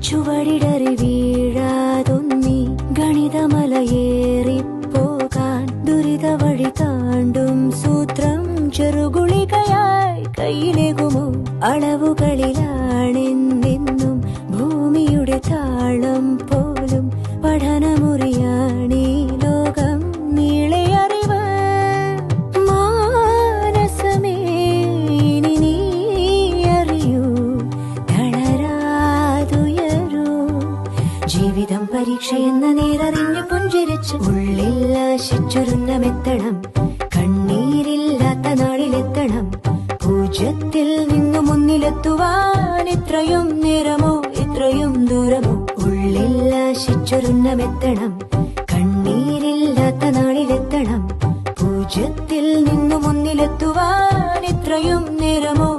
ചുവടിടറി വീഴാതൊന്നി ഗണിതമലയേറിപ്പോകാൻ ദുരിത വഴി താണ്ടും സൂത്രം ചെറുകുളികയായി കയ്യിലേകുമോ? അളവുകളിലാണെന്നെന്നും ഭൂമിയുടെ താളം പോലും പഠനമുറിയാണീ ലോകം നീളെ അറിവ്. മാനസമേ ഇനി നീ അറിയൂ, തളരാതുയരൂ. ജീവിതം പരീക്ഷയെന്ന നേരറിഞ്ഞു പുഞ്ചിരിച്ച് ഉള്ളിൽ ആശിച്ചൊരുന്നമെത്തണം. കണ്ണീരില്ലാത്ത നാളിലെത്തണം. പൂജ്യത്തിൽ നിന്നു മുന്നിലെത്തുവാൻ ഇത്രയും നേരമോ ഇത്രയും ദൂരമോ? ഉള്ളിൽ ആശിച്ചൊരുന്നമെത്തണം. കണ്ണീരില്ലാത്ത നാളിലെത്തണം. പൂജ്യത്തിൽ നിന്നു മുന്നിലെത്തുവാൻ ഇത്രയും നേരമോ